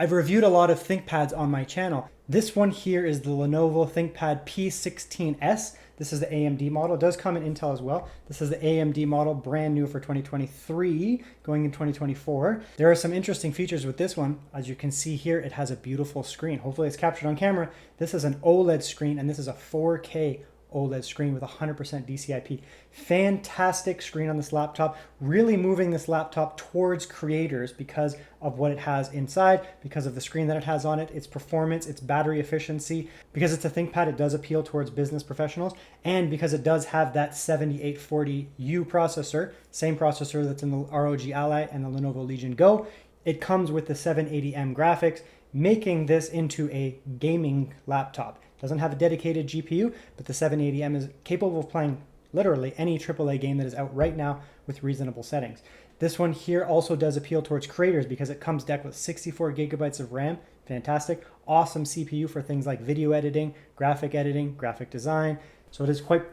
I've reviewed a lot of ThinkPads on my channel. This one here is the Lenovo ThinkPad P16s. This is the AMD model. It does come in Intel as well. This is the AMD model, brand new for 2023, going in 2024. There are some interesting features with this one. As you can see here, it has a beautiful screen. Hopefully it's captured on camera. This is an OLED screen, and this is a 4K OLED screen with 100% DCI-P. Fantastic screen on this laptop, really moving this laptop towards creators because of what it has inside, because of the screen that it has on it, its performance, its battery efficiency. Because it's a ThinkPad, it does appeal towards business professionals, and because it does have that 7840U processor, same processor that's in the ROG Ally and the Lenovo Legion Go, it comes with the 780M graphics, making this into a gaming laptop. Doesn't have a dedicated GPU, but the 780M is capable of playing literally any AAA game that is out right now with reasonable settings. This one here also does appeal towards creators because it comes decked with 64 gigabytes of RAM. Fantastic. Awesome CPU for things like video editing, graphic design. So it is quite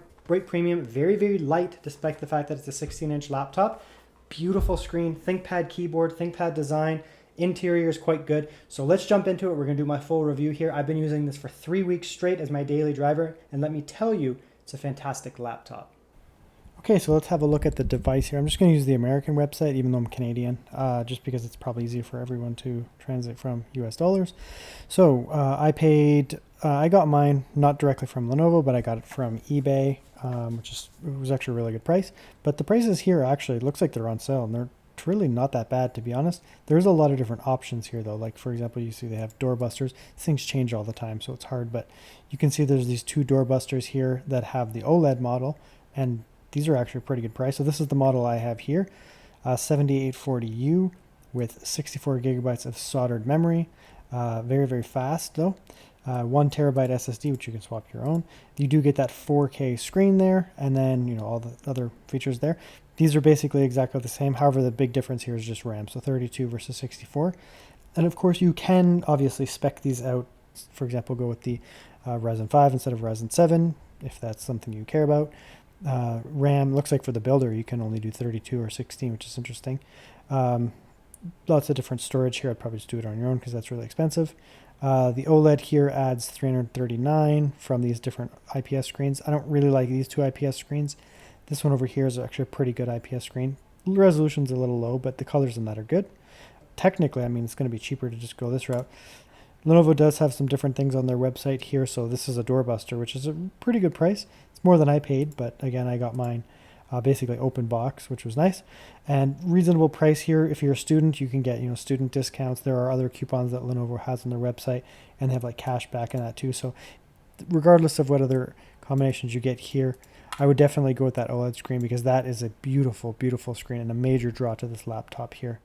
premium, very, very light despite the fact that it's a 16-inch laptop. Beautiful screen, ThinkPad keyboard, ThinkPad design. Interior is quite good. So let's jump into it. We're gonna do my full review here. I've been using this for 3 weeks straight as my daily driver, and let me tell you, it's a fantastic laptop. Okay, so let's have a look at the device here. I'm just gonna use the American website, even though I'm Canadian, just because it's probably easier for everyone to translate from US dollars. So I got mine not directly from Lenovo, but I got it from eBay, it was actually a really good price. But the prices here actually, it looks like they're on sale, and they're really not that bad, to be honest. There's a lot of different options here though. Like for example, you see they have door busters. Things change all the time, so it's hard, but you can see there's these two door busters here that have the OLED model, and these are actually a pretty good price. So this is the model I have here, 7840U with 64 gigabytes of soldered memory. Very, very fast though. 1 terabyte SSD, which you can swap your own. You do get that 4K screen there, and then all the other features there. These are basically exactly the same. However, the big difference here is just RAM, so 32 versus 64. And of course, you can obviously spec these out. For example, go with the Ryzen 5 instead of Ryzen 7, if that's something you care about. RAM, looks like for the builder, you can only do 32 or 16, which is interesting. Lots of different storage here. I'd probably just do it on your own because that's really expensive. The OLED here adds 339 from these different IPS screens. I don't really like these two IPS screens. This one over here is actually a pretty good IPS screen. The resolution's a little low, but the colors in that are good. Technically, I mean, it's going to be cheaper to just go this route. Lenovo does have some different things on their website here. So this is a doorbuster, which is a pretty good price. It's more than I paid, but again, I got mine basically open box, which was nice. And reasonable price here. If you're a student, you can get student discounts. There are other coupons that Lenovo has on their website, and they have like cash back in that too. So regardless of what other combinations you get here, I would definitely go with that OLED screen because that is a beautiful, beautiful screen and a major draw to this laptop here.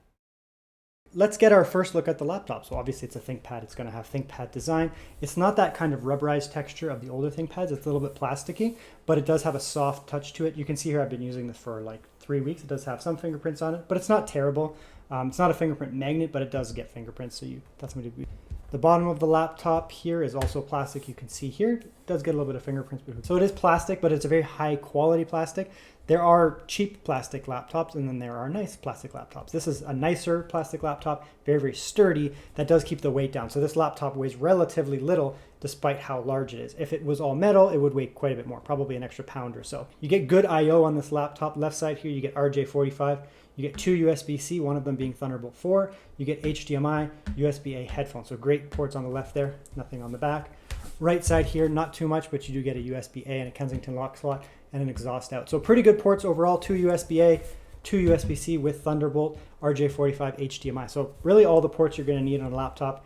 Let's get our first look at the laptop. So obviously it's a ThinkPad. It's going to have ThinkPad design. It's not that kind of rubberized texture of the older ThinkPads. It's a little bit plasticky, but it does have a soft touch to it. You can see here I've been using this for like 3 weeks. It does have some fingerprints on it, but it's not terrible. It's not a fingerprint magnet, but it does get fingerprints, so that's going to be. The bottom of the laptop here is also plastic. You can see here, it does get a little bit of fingerprints. So it is plastic, but it's a very high quality plastic. There are cheap plastic laptops, and then there are nice plastic laptops. This is a nicer plastic laptop, very, very sturdy. That does keep the weight down. So this laptop weighs relatively little despite how large it is. If it was all metal, it would weigh quite a bit more, probably an extra pound or so. You get good I/O on this laptop. Left side here, you get RJ45. You get 2 USB-C, one of them being Thunderbolt 4. You get HDMI, USB-A headphones. So great ports on the left there, nothing on the back. Right side here, not too much, but you do get a USB-A and a Kensington lock slot and an exhaust out. So pretty good ports overall, 2 USB-A, 2 USB-C with Thunderbolt, RJ45, HDMI. So really all the ports you're gonna need on a laptop.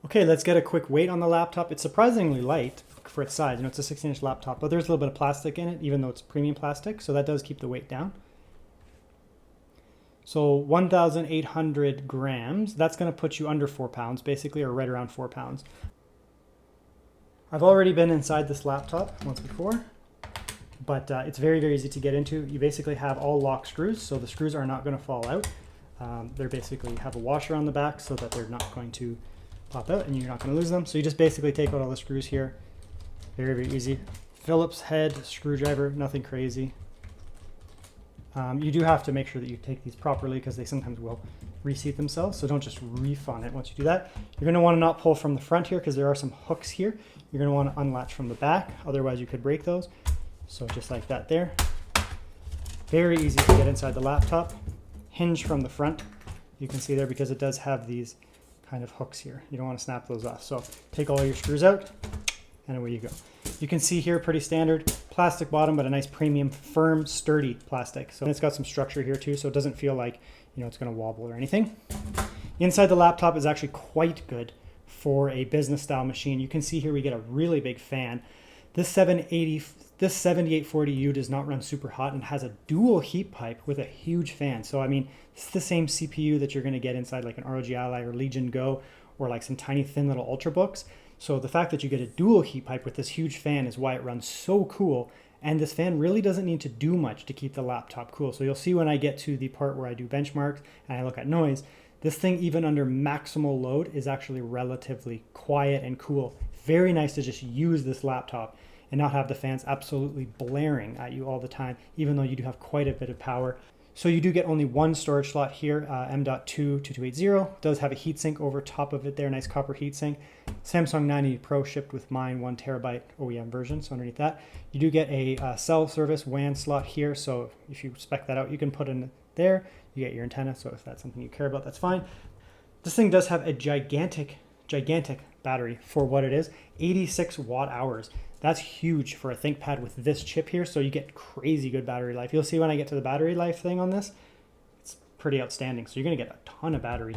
Okay, let's get a quick weight on the laptop. It's surprisingly light for its size. It's a 16-inch laptop, but there's a little bit of plastic in it, even though it's premium plastic. So that does keep the weight down. So 1,800 grams, that's going to put you under 4 pounds, basically, or right around 4 pounds. I've already been inside this laptop once before, but it's very, very easy to get into. You basically have all lock screws, so the screws are not going to fall out. They're basically have a washer on the back so that they're not going to pop out and you're not going to lose them. So you just basically take out all the screws here. Very, very easy. Phillips head screwdriver, nothing crazy. You do have to make sure that you take these properly because they sometimes will reseat themselves. So don't just reef on it. Once you do that, you're going to want to not pull from the front here because there are some hooks here. You're going to want to unlatch from the back. Otherwise you could break those. So just like that there. Very easy to get inside the laptop. Hinge from the front. You can see there because it does have these kind of hooks here. You don't want to snap those off. So take all your screws out and away you go. You can see here, pretty standard plastic bottom, but a nice premium, firm, sturdy plastic. So it's got some structure here too, so it doesn't feel like, you know, it's going to wobble or anything. Inside the laptop is actually quite good for a business style machine. You can see here we get a really big fan. This 7840U does not run super hot and has a dual heat pipe with a huge fan. So I mean, it's the same CPU that you're going to get inside like an ROG Ally or Legion Go or like some tiny thin little Ultrabooks. So the fact that you get a dual heat pipe with this huge fan is why it runs so cool. And this fan really doesn't need to do much to keep the laptop cool. So you'll see when I get to the part where I do benchmarks and I look at noise, this thing even under maximal load is actually relatively quiet and cool. Very nice to just use this laptop and not have the fans absolutely blaring at you all the time, even though you do have quite a bit of power. So you do get only one storage slot here, M.2 2280. Does have a heatsink over top of it there, nice copper heatsink. Samsung 980 Pro shipped with mine, 1 terabyte OEM version, so underneath that. You do get a cell service WAN slot here, so if you spec that out, you can put in there. You get your antenna, so if that's something you care about, that's fine. This thing does have a gigantic battery for what it is, 86 watt hours. That's huge for a ThinkPad with this chip here, so you get crazy good battery life. You'll see when I get to the battery life thing on this, it's pretty outstanding. So you're gonna get a ton of battery.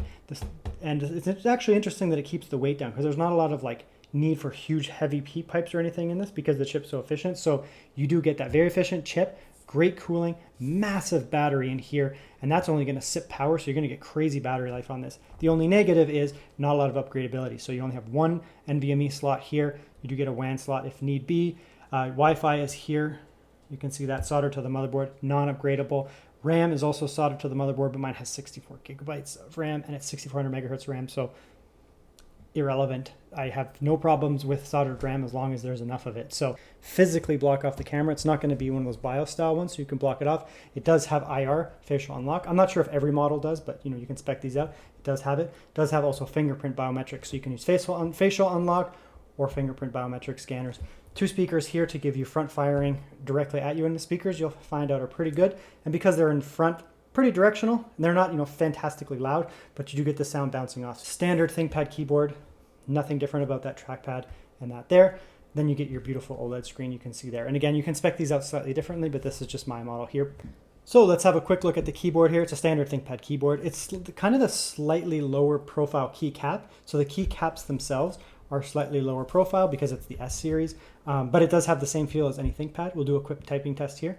And it's actually interesting that it keeps the weight down because there's not a lot of like need for huge heavy heat pipes or anything in this because the chip's so efficient. So you do get that very efficient chip, great cooling, massive battery in here, and that's only gonna sip power, so you're gonna get crazy battery life on this. The only negative is not a lot of upgradability. So you only have one NVMe slot here. You do get a WAN slot if need be. Wi-Fi is here. You can see that soldered to the motherboard, non-upgradable. RAM is also soldered to the motherboard, but mine has 64 gigabytes of RAM and it's 6400 megahertz RAM, so irrelevant. I have no problems with soldered RAM as long as there's enough of it. So physically block off the camera. It's not going to be one of those BIOS style ones, so you can block it off. It does have IR, facial unlock. I'm not sure if every model does, but you know, you can spec these out. It does have it. It does have also fingerprint biometrics, so you can use facial unlock or fingerprint biometric scanners. 2 speakers here to give you front firing directly at you, and the speakers you'll find out are pretty good. And because they're in front, pretty directional, and they're not, you know, fantastically loud, but you do get the sound bouncing off. Standard ThinkPad keyboard, nothing different about that trackpad and that there. Then you get your beautiful OLED screen you can see there. And again, you can spec these out slightly differently, but this is just my model here. So let's have a quick look at the keyboard here. It's a standard ThinkPad keyboard. It's kind of the slightly lower profile keycap. So the keycaps themselves are slightly lower profile because it's the S series, but it does have the same feel as any ThinkPad. We'll do a quick typing test here.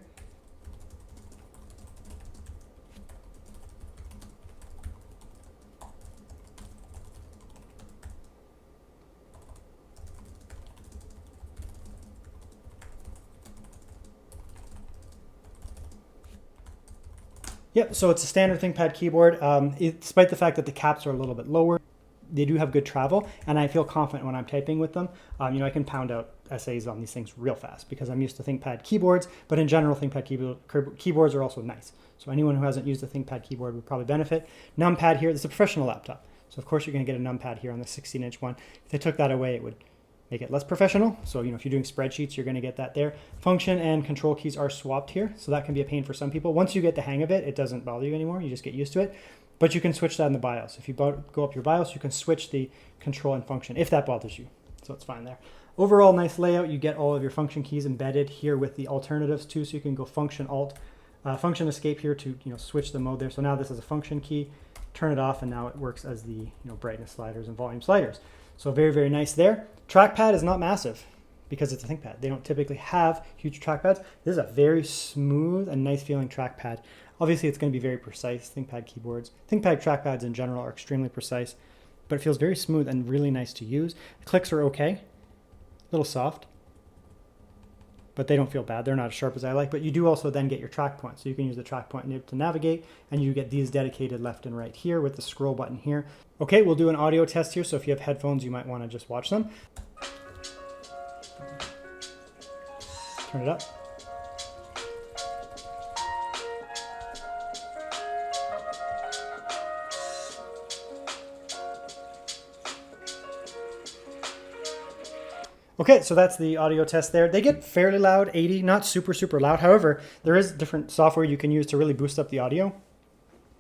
Yep, so it's a standard ThinkPad keyboard. Despite the fact that the caps are a little bit lower, they do have good travel, and I feel confident when I'm typing with them. You know, I can pound out essays on these things real fast because I'm used to ThinkPad keyboards, but in general, ThinkPad keyboards are also nice. So anyone who hasn't used a ThinkPad keyboard would probably benefit. Numpad here, this is a professional laptop. So of course you're gonna get a numpad here on the 16-inch one. If they took that away, it would make it less professional. So, you know, if you're doing spreadsheets, you're gonna get that there. Function and control keys are swapped here. So that can be a pain for some people. Once you get the hang of it, it doesn't bother you anymore. You just get used to it. But you can switch that in the BIOS. If you go up your BIOS, you can switch the control and function if that bothers you. So it's fine there. Overall, nice layout. You get all of your function keys embedded here with the alternatives too. So you can go function alt, function escape here to, you know, switch the mode there. So now this is a function key, turn it off, and now it works as the, you know, brightness sliders and volume sliders. So very, very nice there. Trackpad is not massive because it's a ThinkPad. They don't typically have huge trackpads. This is a very smooth and nice feeling trackpad. Obviously, it's going to be very precise. ThinkPad keyboards, ThinkPad trackpads in general are extremely precise, but it feels very smooth and really nice to use. The clicks are okay, a little soft, but they don't feel bad. They're not as sharp as I like, but you do also then get your track point. So you can use the track point nib to navigate, and you get these dedicated left and right here with the scroll button here. Okay, we'll do an audio test here. So if you have headphones, you might want to just watch them. Turn it up. Okay, so that's the audio test there. They get fairly loud, 80, not super, super loud. However, there is different software you can use to really boost up the audio.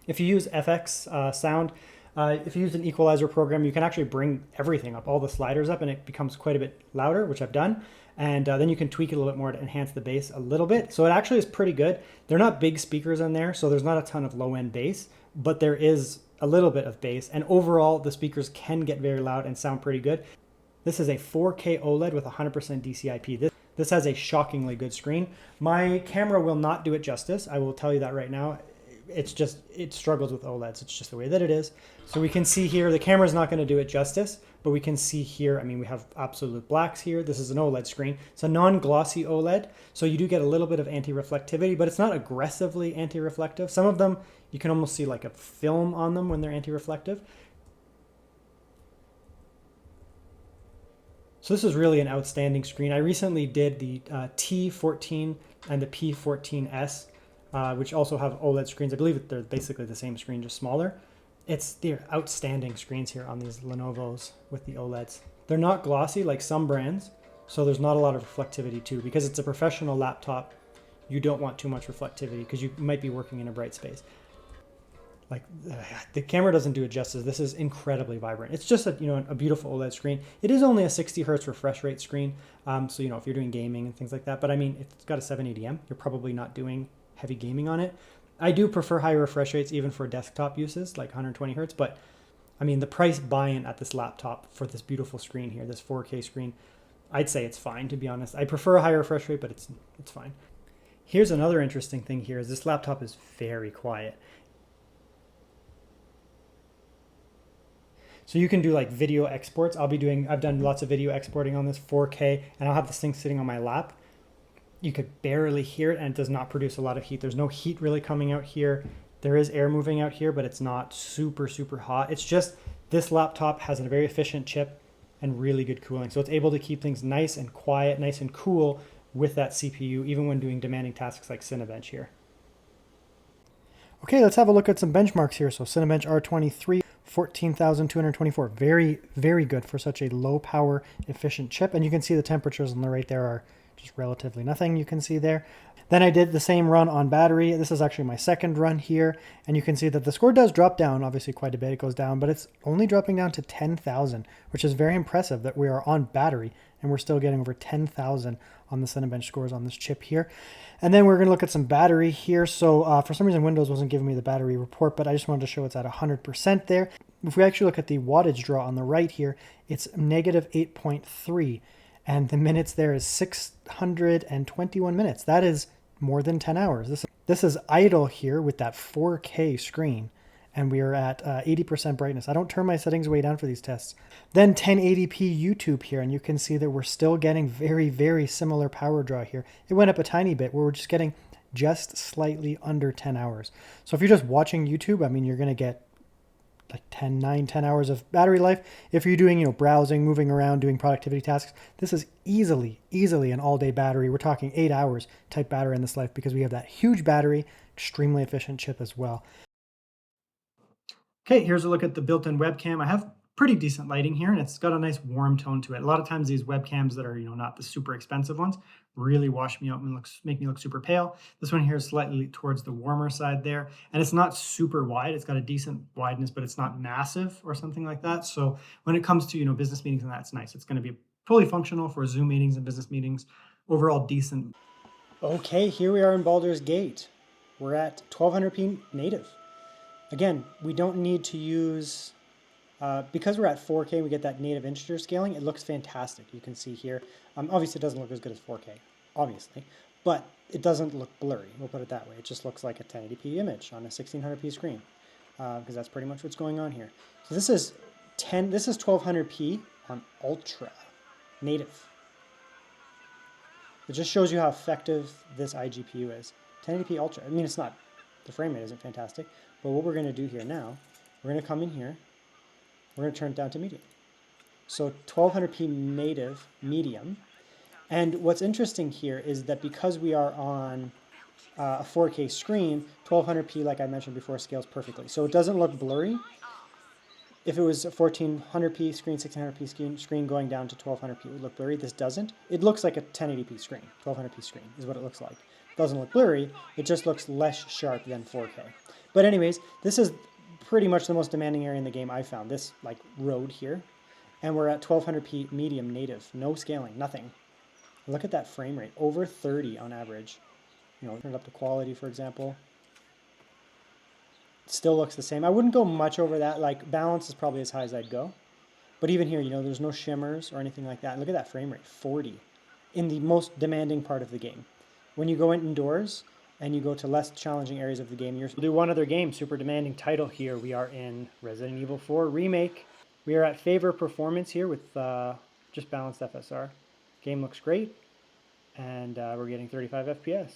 If you use FX Sound, if you use an equalizer program, you can actually bring everything up, all the sliders up, and it becomes quite a bit louder, which I've done. And then you can tweak it a little bit more to enhance the bass a little bit. So it actually is pretty good. They're not big speakers in there, so there's not a ton of low-end bass, but there is a little bit of bass. And overall, the speakers can get very loud and sound pretty good. This is a 4K OLED with 100% DCI-P. This has a shockingly good screen. My camera will not do it justice. I will tell you that right now. It struggles with OLEDs. It's just the way that it is. So we can see here, the camera's not going to do it justice, but we can see here, I mean, we have absolute blacks here. This is an OLED screen. It's a non-glossy OLED, so you do get a little bit of anti-reflectivity, but it's not aggressively anti-reflective. Some of them, you can almost see like a film on them when they're anti-reflective. So this is really an outstanding screen. I recently did the T14 and the P16s, which also have OLED screens. I believe they're basically the same screen, just smaller. They're outstanding screens here on these Lenovo's with the OLEDs. They're not glossy like some brands, so there's not a lot of reflectivity too. Because it's a professional laptop, you don't want too much reflectivity because you might be working in a bright space. Like the camera doesn't do it justice. This is incredibly vibrant. It's just a beautiful OLED screen. It is only a 60 hertz refresh rate screen, so if you're doing gaming and things like that. But I mean, if it's got a 780M, you're probably not doing heavy gaming on it. I do prefer higher refresh rates even for desktop uses, like 120 hertz. But I mean, the price buy-in at this laptop for this beautiful screen here, this 4K screen, I'd say it's fine, to be honest. I prefer a higher refresh rate, but it's fine. Here's another interesting thing here is this laptop is very quiet. So you can do like video exports. I've done lots of video exporting on this 4K, and I'll have this thing sitting on my lap. You could barely hear it, and it does not produce a lot of heat. There's no heat really coming out here. There is air moving out here, but it's not super, super hot. It's just this laptop has a very efficient chip and really good cooling. So it's able to keep things nice and quiet, nice and cool with that CPU, even when doing demanding tasks like Cinebench here. Okay, let's have a look at some benchmarks here. So Cinebench R23, 14,224. Very, very good for such a low power efficient chip. And you can see the temperatures on the right there are just relatively nothing you can see there. Then I did the same run on battery. This is actually my second run here. And you can see that the score does drop down, obviously quite a bit. It goes down, but it's only dropping down to 10,000, which is very impressive that we are on battery and we're still getting over 10,000 on the Cinebench scores on this chip here. And then we're going to look at some battery here. So for some reason, Windows wasn't giving me the battery report, but I just wanted to show it's at 100% there. If we actually look at the wattage draw on the right here, it's negative 8.3. And the minutes there is 621 minutes. That is more than 10 hours. This is idle here with that 4K screen. And we are at 80% brightness. I don't turn my settings way down for these tests. Then 1080p YouTube here, and you can see that we're still getting very, very similar power draw here. It went up a tiny bit where we're just getting just slightly under 10 hours. So if you're just watching YouTube, I mean, you're going to get like 10 hours of battery life. If you're doing, browsing, moving around, doing productivity tasks, this is easily an all-day battery. We're talking 8 hours type battery in this life because we have that huge battery, extremely efficient chip as well. Okay, here's a look at the built-in webcam. I have pretty decent lighting here, and it's got a nice warm tone to it. A lot of times these webcams that are, not the super expensive ones really wash me out and make me look super pale. This one here is slightly towards the warmer side there, and it's not super wide. It's got a decent wideness, but it's not massive or something like that. So when it comes to, business meetings and that, it's nice. It's going to be fully functional for Zoom meetings and business meetings. Overall decent. Okay, here we are in Baldur's Gate. We're at 1200p native. Again, we don't need to use, because we're at 4K, we get that native integer scaling. It looks fantastic. You can see here. Obviously, it doesn't look as good as 4K, obviously, but it doesn't look blurry. We'll put it that way. It just looks like a 1080p image on a 1600p screen, because that's pretty much what's going on here. So this is 1200p on Ultra native. It just shows you how effective this iGPU is. 1080p Ultra. I mean, it's not. The frame rate isn't fantastic, but what we're going to do here now, we're going to come in here, we're going to turn it down to medium. So 1200p native medium. And what's interesting here is that because we are on a 4K screen, 1200p, like I mentioned before, scales perfectly. So it doesn't look blurry. if it was a 1400p screen, 1600p screen going down to 1200p, it would look blurry. This doesn't. It looks like a 1080p screen. 1200p screen is what it looks like. It doesn't look blurry. It just looks less sharp than 4K. But anyways, this is pretty much the most demanding area in the game I found. This like road here. And we're at 1200p medium native. No scaling, nothing. Look at that frame rate. Over 30 on average. You know, turn it up to quality, for example. Still looks the same. I wouldn't go much over that. Like balance is probably as high as I'd go. But even here, you know, there's no shimmers or anything like that. Look at that frame rate, 40 in the most demanding part of the game. When you go indoors and you go to less challenging areas of the game, we'll do one other game, super demanding title here. We are in Resident Evil 4 Remake. We are at favor performance here with just balanced FSR. Game looks great. And we're getting 35 FPS.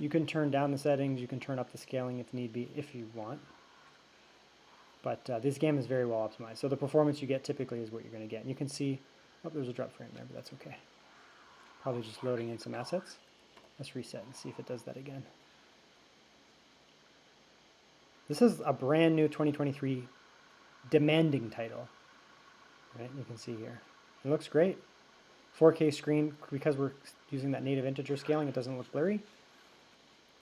You can turn down the settings, you can turn up the scaling if need be, if you want. But this game is very well optimized. So the performance you get typically is what you're going to get. And you can see, oh, there's a drop frame there, but that's okay. Probably just loading in some assets. Let's reset and see if it does that again. This is a brand new 2023 demanding title. Right, you can see here. It looks great. 4K screen, because we're using that native integer scaling, it doesn't look blurry.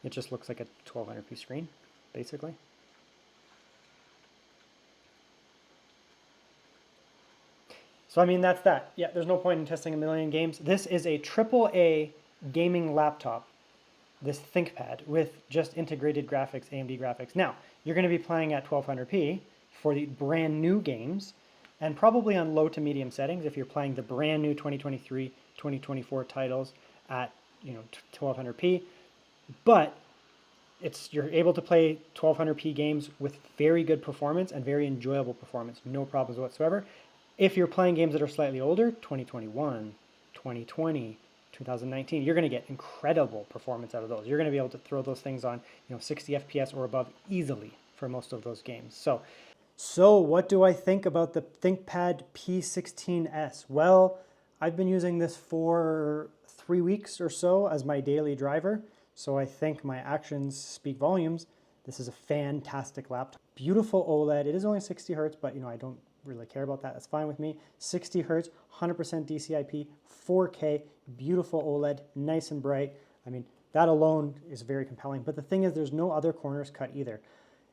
It just looks like a 1200p screen, basically. So, I mean, that's that. Yeah, there's no point in testing a million games. This is a AAA gaming laptop, this ThinkPad, with just integrated graphics, AMD graphics. Now, you're going to be playing at 1200p for the brand new games, and probably on low to medium settings if you're playing the brand new 2023, 2024 titles at 1200p. But you're able to play 1200p games with very good performance and very enjoyable performance, no problems whatsoever. If you're playing games that are slightly older, 2021, 2020, 2019, you're going to get incredible performance out of those. You're going to be able to throw those things on 60 FPS or above easily for most of those games. So what do I think about the ThinkPad P16s? Well, I've been using this for 3 weeks or so as my daily driver. So I think my actions speak volumes. This is a fantastic laptop. Beautiful OLED. It is only 60 hertz, but I don't really care about that. That's fine with me. 60 hertz, 100% DCI-P, 4K, beautiful OLED, nice and bright. I mean, that alone is very compelling. But the thing is, there's no other corners cut either.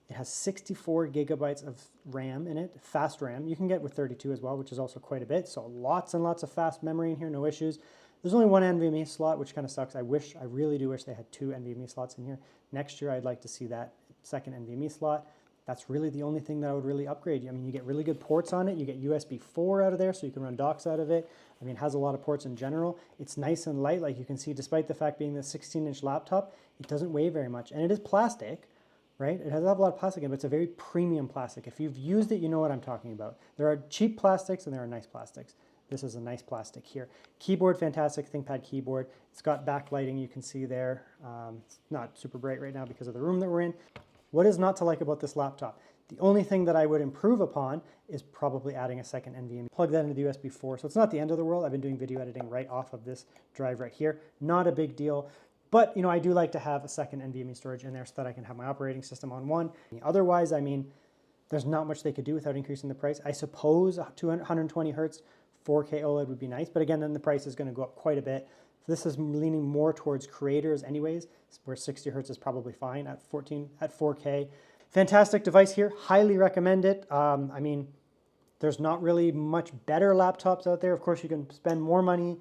It has 64 gigabytes of RAM in it, fast RAM. You can get with 32 as well, which is also quite a bit. So lots and lots of fast memory in here, no issues. There's only one NVMe slot, which kind of sucks. I really do wish they had 2 NVMe slots in here. Next year, I'd like to see that second NVMe slot. That's really the only thing that I would really upgrade. I mean, you get really good ports on it. You get USB 4 out of there, so you can run docks out of it. I mean, it has a lot of ports in general. It's nice and light, like you can see, despite the fact being the 16-inch laptop, it doesn't weigh very much. And it is plastic, right? It has a lot of plastic in it, but it's a very premium plastic. If you've used it, you know what I'm talking about. There are cheap plastics and there are nice plastics. This is a nice plastic here. Keyboard, fantastic ThinkPad keyboard. It's got backlighting, you can see there. It's not super bright right now because of the room that we're in. What is not to like about this laptop? The only thing that I would improve upon is probably adding a second NVMe. Plug that into the USB 4, so it's not the end of the world. I've been doing video editing right off of this drive right here. Not a big deal. But I do like to have a second NVMe storage in there so that I can have my operating system on one. Otherwise, I mean, there's not much they could do without increasing the price. I suppose 120 hertz 4K OLED would be nice, but again, then the price is going to go up quite a bit. This is leaning more towards creators anyways, where 60 hertz is probably fine at 4K. Fantastic device here, highly recommend it. I mean, there's not really much better laptops out there. Of course, you can spend more money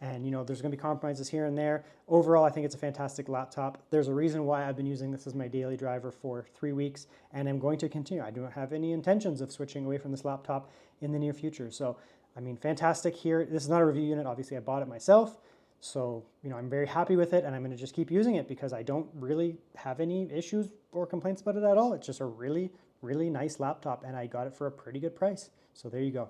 and there's gonna be compromises here and there. Overall, I think it's a fantastic laptop. There's a reason why I've been using this as my daily driver for 3 weeks, and I'm going to continue. I don't have any intentions of switching away from this laptop in the near future. So, I mean, fantastic here. This is not a review unit, obviously I bought it myself. So, I'm very happy with it, and I'm going to just keep using it because I don't really have any issues or complaints about it at all. It's just a really, really nice laptop, and I got it for a pretty good price. So there you go.